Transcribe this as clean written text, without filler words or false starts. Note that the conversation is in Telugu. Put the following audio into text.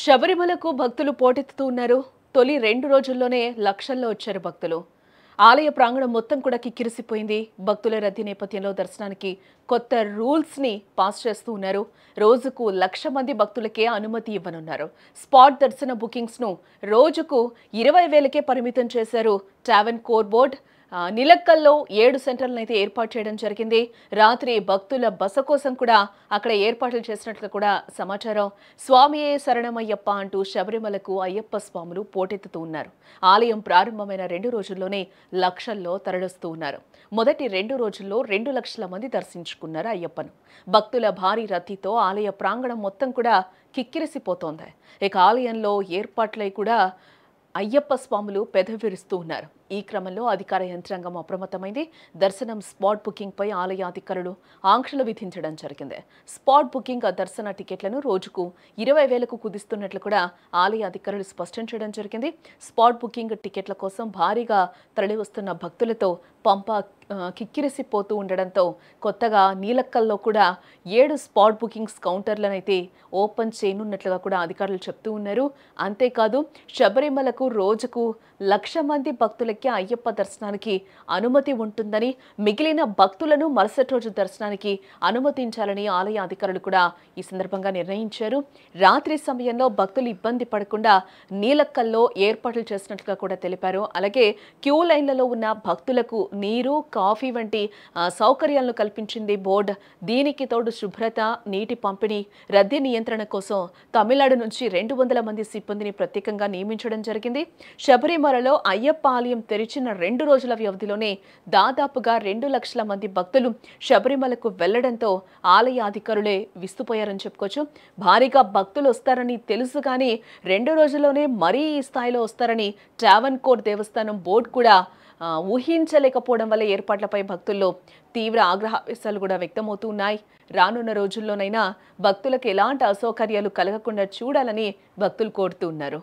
శబరిమలకు భక్తులు పోటెత్తుతూ ఉన్నారు. తొలి 2 రోజుల్లోనే లక్షల్లో వచ్చారు భక్తులు. ఆలయ ప్రాంగణం మొత్తం కూడా కిక్కిరిసిపోయింది. భక్తుల రద్దీ నేపథ్యంలో దర్శనానికి కొత్త రూల్స్ని పాస్ చేస్తూ ఉన్నారు. రోజుకు 1,00,000 మంది భక్తులకే అనుమతి ఇవ్వనున్నారు. స్పాట్ దర్శన బుకింగ్స్ను రోజుకు 20,000కే పరిమితం చేశారు ట్రావెన్ కోర్ బోర్డ్. నిలక్కల్లో 7 సెంటర్లను అయితే ఏర్పాటు చేయడం జరిగింది. రాత్రి భక్తుల బస కోసం కూడా అక్కడ ఏర్పాట్లు చేసినట్లు కూడా సమాచారం. స్వామియే శరణమయ్యప్ప అంటూ శబరిమలకు అయ్యప్ప స్వాములు పోటెత్తుతూ ఉన్నారు. ఆలయం ప్రారంభమైన 2 రోజుల్లోనే లక్షల్లో తరలిస్తూ ఉన్నారు. మొదటి 2 రోజుల్లో 2 లక్షల మంది దర్శించుకున్నారు అయ్యప్పను. భక్తుల భారీ రద్దీతో ఆలయ ప్రాంగణం మొత్తం కూడా కిక్కిరిసిపోతోంది. ఇక ఆలయంలో ఏర్పాట్లై కూడా అయ్యప్ప స్వాములు పెదవిరుస్తూ ఉన్నారు. ఈ క్రమంలో అధికార యంత్రాంగం అప్రమత్తమైంది. దర్శనం స్పాట్ బుకింగ్ పై ఆలయ అధికారులు ఆంక్షలు విధించడం జరిగింది. స్పాట్ బుకింగ్ దర్శన టికెట్లను రోజుకు 20,000కు కుదిస్తున్నట్లు కూడా ఆలయ అధికారులు స్పష్టం చేయడం జరిగింది. స్పాట్ బుకింగ్ టికెట్ల కోసం భారీగా తరలివస్తున్న భక్తులతో పంప కిక్కిరిసిపోతూ ఉండడంతో కొత్తగా నీలక్కల్లో కూడా 7 స్పాట్ బుకింగ్స్ కౌంటర్లను అయితే ఓపెన్ చేయనున్నట్లుగా కూడా అధికారులు చెప్తూ ఉన్నారు. అంతేకాదు శబరిమలకు రోజుకు 1,00,000 మంది భక్తులకి అయ్యప్ప దర్శనానికి అనుమతి ఉంటుందని, మిగిలిన భక్తులను మరుసటి రోజు దర్శనానికి అనుమతించాలని ఆలయ అధికారులు కూడా ఈ సందర్భంగా నిర్ణయించారు. రాత్రి సమయంలో భక్తులు ఇబ్బంది పడకుండా నీలక్కల్లో ఏర్పాట్లు చేసినట్లుగా కూడా తెలిపారు. అలాగే క్యూ లైన్లలో ఉన్న భక్తులకు నీరు, కాఫీ వంటి సౌకర్యాలను కల్పించింది బోర్డు. దీనికి తోడు శుభ్రత, నీటి పంపిణీ, రద్దీ నియంత్రణ కోసం తమిళనాడు నుంచి 200 మంది సిబ్బందిని ప్రత్యేకంగా నియమించడం జరిగింది. శబరిమలలో అయ్యప్ప ఆలయం తెరిచిన 2 రోజుల వ్యవధిలోనే దాదాపుగా 2 లక్షల మంది భక్తులు శబరిమలకు వెళ్లడంతో ఆలయ అధికారులే విస్తుపోయారని చెప్పుకోవచ్చు. భారీగా భక్తులు వస్తారని తెలుసు కానీ 2 రోజుల్లోనే మరీ ఈ స్థాయిలో వస్తారని ట్రావెన్ కోర్ దేవస్థానం బోర్డు కూడా ఊహించలేకపోవడం వల్ల ఏర్పాట్లపై భక్తుల్లో తీవ్ర ఆగ్రహావేశాలు కూడా వ్యక్తమవుతున్నాయి. రానున్న రోజుల్లోనైనా భక్తులకు ఎలాంటి అసౌకర్యాలు కలగకుండా చూడాలని భక్తులు కోరుతున్నారు.